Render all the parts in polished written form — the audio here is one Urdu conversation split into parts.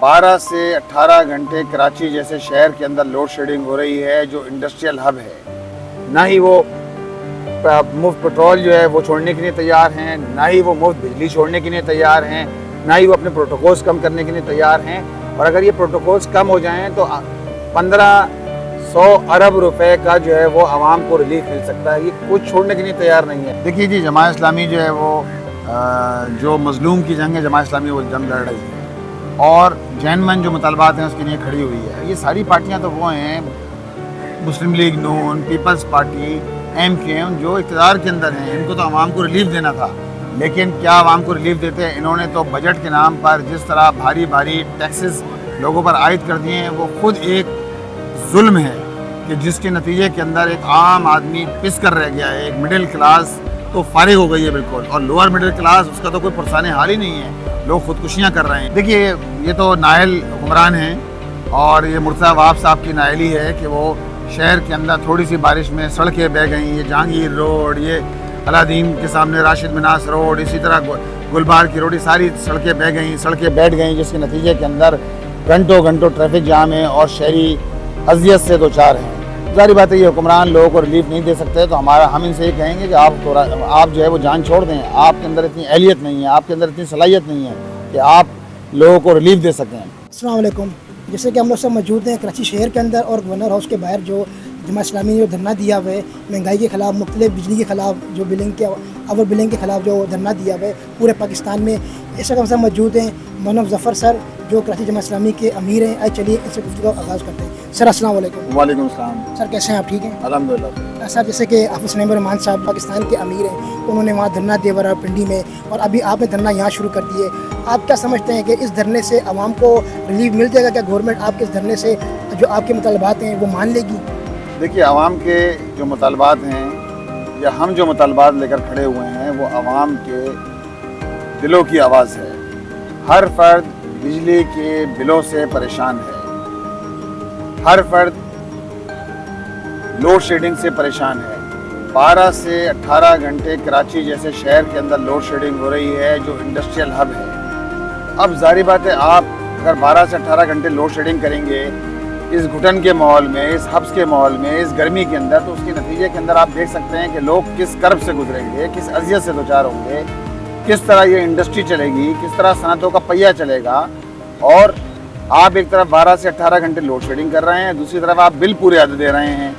12 سے 18 گھنٹے کراچی جیسے شہر کے اندر لوڈ شیڈنگ ہو رہی ہے جو انڈسٹریل ہب ہے. نہ ہی وہ مفت پٹرول جو ہے وہ چھوڑنے کے لیے تیار ہیں, نہ ہی وہ مفت بجلی چھوڑنے کے لیے تیار ہیں, نہ ہی وہ اپنے پروٹوکولز کم کرنے کے لیے تیار ہیں. اور اگر یہ پروٹوکولز کم ہو جائیں تو 1500 ارب روپے کا جو ہے وہ عوام کو ریلیف مل سکتا ہے. یہ کچھ چھوڑنے کے لیے تیار نہیں ہے. دیکھیے جی, جماعت اسلامی جو ہے وہ جو مظلوم کی جنگ ہے, جماعت اسلامی وہ جنگ لڑ رہی ہے اور جینمن جو مطالبات ہیں اس کے لیے کھڑی ہوئی ہے. یہ ساری پارٹیاں تو وہ ہیں, مسلم لیگ نون, پیپلز پارٹی, MQM, جو اقتدار کے اندر ہیں. ان کو تو عوام کو ریلیف دینا تھا, لیکن کیا عوام کو ریلیف دیتے ہیں؟ انہوں نے تو بجٹ کے نام پر جس طرح بھاری بھاری ٹیکسز لوگوں پر عائد کر دیے ہیں, وہ خود ایک ظلم ہے کہ جس کے نتیجے کے اندر ایک عام آدمی پس کر رہ گیا ہے. ایک مڈل کلاس تو فارغ ہو گئی ہے بالکل, اور لوور مڈل کلاس اس کا تو کوئی پرسان حال ہی نہیں ہے. لوگ خودکشیاں کر رہے ہیں. دیکھیے, یہ تو نائل حکمران ہیں اور یہ مرتضیٰ وہاب صاحب کی نائلی ہے کہ وہ شہر کے اندر تھوڑی سی بارش میں سڑکیں بہہ گئیں. یہ جہانگیر روڈ, یہ علادین کے سامنے راشد مناس روڈ, اسی طرح گلبار کی روڈ, یہ ساری سڑکیں بہہ گئیں, سڑکیں بیٹھ گئیں, جس کے نتیجے کے اندر گھنٹوں گھنٹوں ٹریفک جام ہے اور شہری اذیت سے دوچار ہیں. ظاہری بات ہے یہ حکمران لوگوں کو ریلیف نہیں دے سکتے, تو ہم ان سے یہ کہیں گے کہ آپ جو ہے وہ جان چھوڑ دیں. آپ کے اندر اتنی اہلیت نہیں ہے, آپ کے اندر اتنی صلاحیت نہیں ہے کہ آپ لوگوں کو ریلیف دے سکیں. السلام علیکم. جیسے کہ ہم لوگ سب موجود ہیں کراچی شہر کے اندر, اور گورنر ہاؤس کے باہر جو جماعت اسلامی نے جو دھرنا دیا ہوا ہے مہنگائی کے خلاف, مختلف بجلی کے خلاف, جو بلنگ کے اوور بلنگ کے خلاف جو دھرنا دیا ہوا ہے پورے پاکستان میں, اس وقت ہم سب موجود ہیں. مولانا مظفر سر جو کراچی جماعت اسلامی کے امیر ہیں, آئے چلیے ان سے گفتگو کا آغاز کرتے ہیں. سر السلام علیکم. وعلیکم السلام. سر کیسے ہیں آپ؟ ٹھیک ہیں الحمدللہ. سر جیسے کہ حافظ نعیم الرحمان صاحب پاکستان کے امیر ہیں, انہوں نے وہاں دھرنا دیا ہوا پنڈی میں, اور ابھی آپ نے دھرنا یہاں شروع کر دیے. آپ کیا سمجھتے ہیں کہ اس دھرنے سے عوام کو ریلیف مل جائے گا؟ کیا گورنمنٹ آپ کے اس دھرنے سے جو آپ کے مطالبات ہیں وہ مان لے گی؟ دیکھیے, عوام کے جو مطالبات ہیں یا ہم جو مطالبات لے کر کھڑے ہوئے ہیں وہ عوام کے دلوں کی آواز ہے. ہر فرد بجلی کے بلوں سے پریشان ہے, ہر فرد لوڈ شیڈنگ سے پریشان ہے. 12 سے 18 گھنٹے کراچی جیسے شہر کے اندر لوڈ شیڈنگ ہو رہی ہے جو انڈسٹریل ہب ہے. اب ظاہری بات ہے, آپ اگر 12 سے 18 گھنٹے لوڈ شیڈنگ کریں گے اس گھٹن کے ماحول میں, اس حبس کے ماحول میں, اس گرمی کے اندر, تو اس کے نتیجے کے اندر آپ دیکھ سکتے ہیں کہ لوگ کس کرب سے گزریں گے, کس اذیت سے دوچار ہوں گے, کس طرح یہ انڈسٹری چلے گی, کس طرح صنعتوں کا پہیہ چلے گا. اور آپ ایک طرف 12 سے 18 گھنٹے لوڈ شیڈنگ کر رہے ہیں, دوسری طرف آپ بل پورے عدد دے رہے ہیں,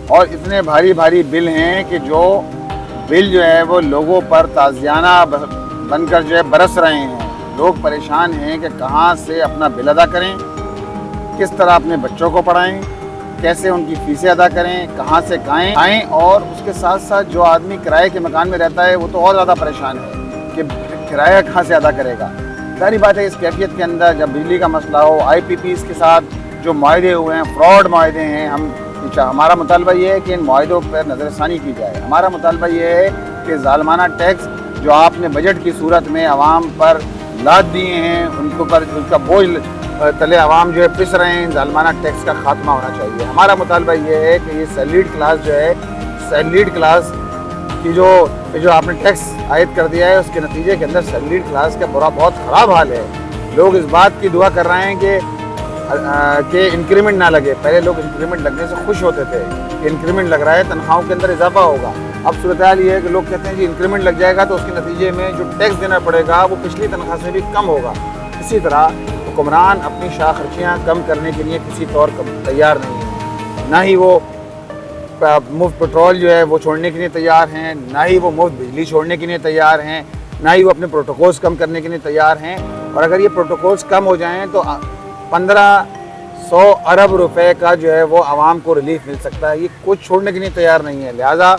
اور اتنے بھاری بھاری بل ہیں کہ جو بل جو ہے وہ لوگوں پر تازیانہ بن کر جو ہے برس رہے ہیں. لوگ پریشان ہیں کہ کہاں سے اپنا بل ادا کریں, کس طرح اپنے بچوں کو پڑھائیں, کیسے ان کی فیسیں ادا کریں, کہاں سے کھائیں. اور اس کے ساتھ ساتھ جو آدمی کرائے کے مکان میں رہتا ہے وہ تو اور زیادہ پریشان ہے کہ کرایہ کہاں سے ادا کرے گا. ظاہری بات ہے اس کیفیت کے اندر جب بجلی کا مسئلہ ہو, IPPs کے ساتھ جو معاہدے ہوئے ہیں فراڈ معاہدے ہیں, ہمارا مطالبہ یہ ہے کہ ان معاہدوں پر نظر ثانی کی جائے. ہمارا مطالبہ یہ ہے کہ ظالمانہ ٹیکس جو آپ نے بجٹ کی صورت میں عوام پر لاد دیے ہیں, ان کو پر ان کا بوجھ تلے عوام جو ہے پس رہے ہیں, ظالمانہ ٹیکس کا خاتمہ ہونا چاہیے. ہمارا مطالبہ یہ ہے کہ یہ سیلریڈ کلاس جو ہے, سیلریڈ کلاس کی جو آپ نے ٹیکس عائد کر دیا ہے اس کے نتیجے کے اندر سیلریڈ کلاس کا بہت خراب حال ہے. لوگ اس بات کی دعا کر رہے ہیں کہ انکریمنٹ نہ لگے. پہلے لوگ انکریمنٹ لگنے سے خوش ہوتے تھے کہ انکریمنٹ لگ رہا ہے, تنخواہوں کے اندر اضافہ ہوگا. اب صورتحال یہ ہے کہ لوگ کہتے ہیں کہ انکریمنٹ لگ جائے گا تو اس کے نتیجے میں جو ٹیکس دینا پڑے گا وہ پچھلی تنخواہ سے بھی کم ہوگا. اسی طرح حکمران اپنی شاہ خرچیاں کم کرنے کے لیے کسی طور تیار نہیں ہیں, نہ ہی وہ مفت پٹرول جو ہے وہ چھوڑنے کے لیے تیار ہیں, نہ ہی وہ مفت بجلی چھوڑنے کے لیے تیار ہیں, نہ ہی وہ اپنے پروٹوکولز کم کرنے کے لیے تیار ہیں. اور اگر یہ پروٹوکولز کم ہو جائیں تو 1500 ارب روپے کا جو ہے وہ عوام کو ریلیف مل سکتا ہے. یہ کچھ چھوڑنے کے لیے تیار نہیں ہے. لہٰذا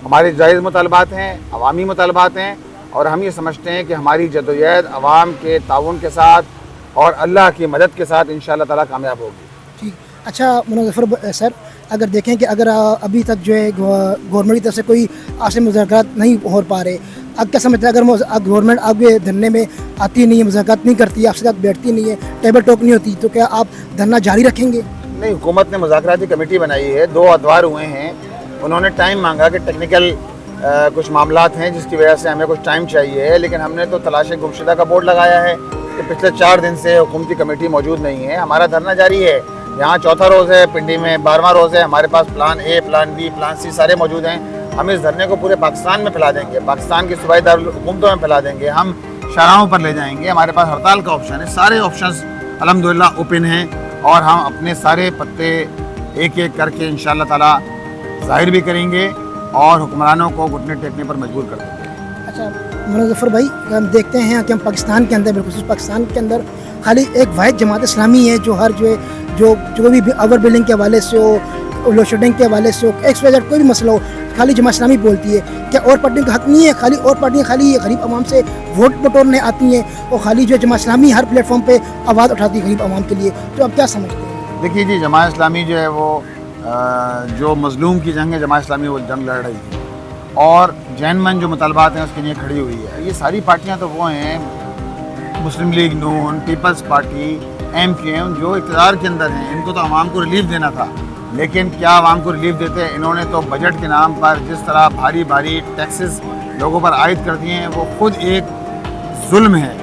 ہمارے جائز مطالبات ہیں, عوامی مطالبات ہیں, اور ہم یہ سمجھتے ہیں کہ ہماری جدوجہد عوام کے تعاون کے ساتھ اور اللہ کی مدد کے ساتھ انشاءاللہ تعالیٰ کامیاب ہوگی. ٹھیک. اچھا مظفر سر, اگر دیکھیں کہ اگر ابھی تک جو ہے گورنمنٹ کی طرف سے کوئی آسے مذاکرات نہیں ہو پا رہے, اب کیا سمجھتے ہیں اگر گورنمنٹ آپ کے دھرنے میں آتی نہیں ہے, مذاکرات نہیں کرتی, آپ سے ساتھ بیٹھتی نہیں ہے, ٹیبل ٹاک نہیں ہوتی, تو کیا آپ دھرنا جاری رکھیں گے؟ نہیں, حکومت نے مذاکراتی کمیٹی بنائی ہے, 2 ادوار ہوئے ہیں. انہوں نے ٹائم مانگا کہ ٹیکنیکل کچھ معاملات ہیں جس کی وجہ سے ہمیں کچھ ٹائم چاہیے ہے, لیکن ہم نے تو تلاش گمشدہ کا بورڈ لگایا ہے, کہ پچھلے 4 دن سے حکومتی کمیٹی موجود نہیں ہے. ہمارا دھرنا جاری ہے. یہاں چوتھا روز ہے, پنڈی میں 12واں روز ہے. ہمارے پاس plan a, plan be, plan سی سارے موجود ہیں. ہم اس دھرنے کو پورے پاکستان میں پھیلا دیں گے, پاکستان کی صوبائی دارالحکومتوں میں پھیلا دیں گے, ہم شاہراہوں پر لے جائیں گے. ہمارے پاس ہڑتال کا آپشن ہے. سارے آپشنز الحمدللہ اوپن ہیں, اور ہم اپنے سارے پتے ایک ایک کر کے انشاءاللہ تعالیٰ ظاہر بھی کریں گے اور حکمرانوں کو گھٹنے ٹیکنے پر مجبور کر دیں گے. اچھا مولانا ظفر بھائی, ہم دیکھتے ہیں کہ ہم پاکستان کے اندر, بالخصوص پاکستان کے اندر خالی ایک واحد جماعت اسلامی ہے جو ہر جو بھی اوور بلنگ کے حوالے سے ہو, لوڈ شیڈنگ کے حوالے سے ہو, ایکس وائی زیڈ کوئی بھی مسئلہ ہو, خالی جماعت اسلامی بولتی ہے. کیا اور پارٹیوں کا حق نہیں ہے؟ خالی اور پارٹیاں خالی غریب عوام سے ووٹ بٹورنے آتی ہیں, اور خالی جو جماعت اسلامی ہر پلیٹ فارم پہ آواز اٹھاتی ہے غریب عوام کے لیے. تو آپ کیا سمجھتے ہیں؟ دیکھیے جی, جماعت اسلامی جو ہے وہ جو مظلوم کی جنگ ہے, جماعت اسلامی وہ جنگ لڑ رہی ہے, اور جین جو مطالبات ہیں اس کے لیے کھڑی ہوئی ہے. یہ ساری پارٹیاں تو وہ ہیں, Muslim League Noon, Peoples Party, M Q M, جو اقتدار کے اندر ہیں. ان کو تو عوام کو ریلیف دینا تھا, لیکن کیا عوام کو ریلیف دیتے ہیں؟ انہوں نے تو بجٹ کے نام پر جس طرح بھاری بھاری ٹیکسز لوگوں پر عائد کر دیے ہیں, وہ خود ایک ظلم ہے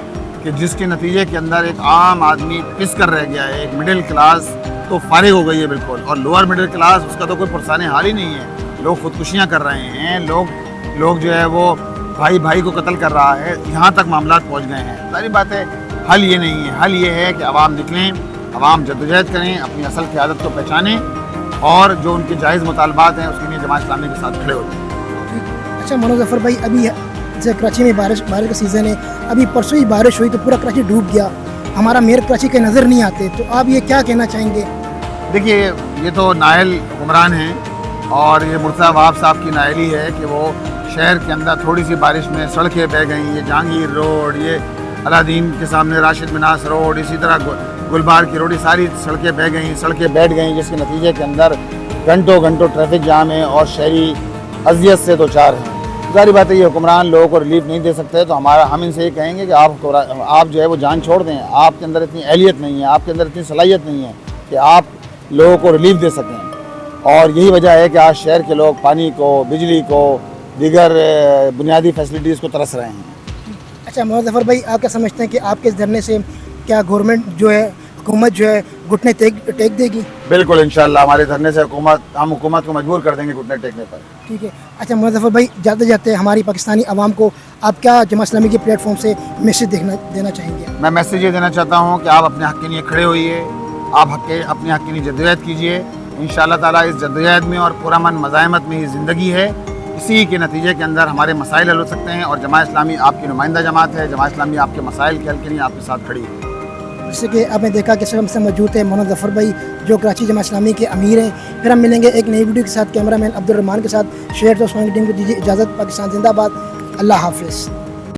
کہ جس کے نتیجے کے اندر ایک عام آدمی پس کر رہ گیا ہے. ایک مڈل کلاس تو فارغ ہو گئی ہے بالکل, اور لوور مڈل کلاس اس کا تو کوئی پرسان حال ہی نہیں ہے. لوگ خودکشیاں کر رہے ہیں, لوگ جو ہے وہ بھائی کو قتل کر رہا ہے. یہاں تک معاملات پہنچ گئے ہیں. ساری بات ہے, حل یہ نہیں ہے. حل یہ ہے کہ عوام نکلیں, عوام جدوجہد کریں, اپنی اصل قیادت کو پہچانیں, اور جو ان کے جائز مطالبات ہیں اس کے لیے جماعت اسلامی کے ساتھ کھڑے ہو جائیں. اچھا مولانا ظفر بھائی, ابھی جیسے کراچی میں بارش کا سیزن ہے, ابھی پرسوں ہی بارش ہوئی تو پورا کراچی ڈوب گیا, ہمارا میئر کراچی کے نظر نہیں آتے, تو آپ یہ کیا کہنا چاہیں گے؟ دیکھیے, یہ تو نائل حکمران ہیں, اور یہ مرتضیٰ وہاب صاحب کی نائلی ہے کہ وہ شہر کے اندر تھوڑی سی بارش میں سڑکیں بہہ گئیں. یہ جہانگیر روڈ, یہ علادین کے سامنے راشد مناس روڈ, اسی طرح گلبار کی روڈ, یہ ساری سڑکیں بہہ گئیں, سڑکیں بیٹھ گئیں, جس کے نتیجے کے اندر گھنٹوں ٹریفک جام ہے اور شہری اذیت سے دوچار ہیں. ظاہری بات ہے یہ حکمران لوگوں کو ریلیف نہیں دے سکتے, تو ہم ان سے یہ کہیں گے کہ آپ جو ہے وہ جان چھوڑ دیں. آپ کے اندر اتنی اہلیت نہیں ہے, آپ کے اندر اتنی صلاحیت نہیں ہے کہ آپ لوگوں کو ریلیف دے سکیں. اور یہی وجہ ہے کہ آج شہر کے لوگ پانی کو, بجلی کو, دیگر بنیادی فیسلٹیز کو ترس رہے ہیں. اچھا مولانا ظفر بھائی, آپ کیا سمجھتے ہیں کہ آپ کے دھرنے سے کیا گورنمنٹ جو ہے, حکومت جو ہے گھٹنے ٹیک دے گی؟ بالکل انشاءاللہ, ہمارے دھرنے سے ہم حکومت کو مجبور کر دیں گے گھٹنے ٹیکنے پر. ٹھیک ہے. اچھا مولانا ظفر بھائی, جاتے ہماری پاکستانی عوام کو آپ کیا جماعت اسلامی کے پلیٹ فارم سے میسیج دینا چاہیں گے؟ میں میسیج یہ دینا چاہتا ہوں کہ آپ اپنے حق کے لیے کھڑے ہوئیے, آپ اپنے حق کے لیے جدوجہد کیجیے. انشاءاللہ تعالیٰ اس جدوجہد میں اور پرامن مزاحمت میں ہی زندگی ہے. اسی کے نتیجے کے اندر ہمارے مسائل حل ہو سکتے ہیں, اور جماعت اسلامی آپ کی نمائندہ جماعت ہے. جماعت اسلامی آپ کے مسائل کے حل کے لیے آپ کے ساتھ کھڑی ہے. جیسے کہ آپ نے دیکھا کہ ہم سے موجود ہے مولانا ظفر بھائی, جو کراچی جماعت اسلامی کے امیر ہیں. پھر ہم ملیں گے ایک نئی ویڈیو کے ساتھ. کیمرہ مین عبد الرحمان کے ساتھ شیئر تو ٹیم کو دیجیے اجازت. پاکستان زندہ باد. اللہ حافظ.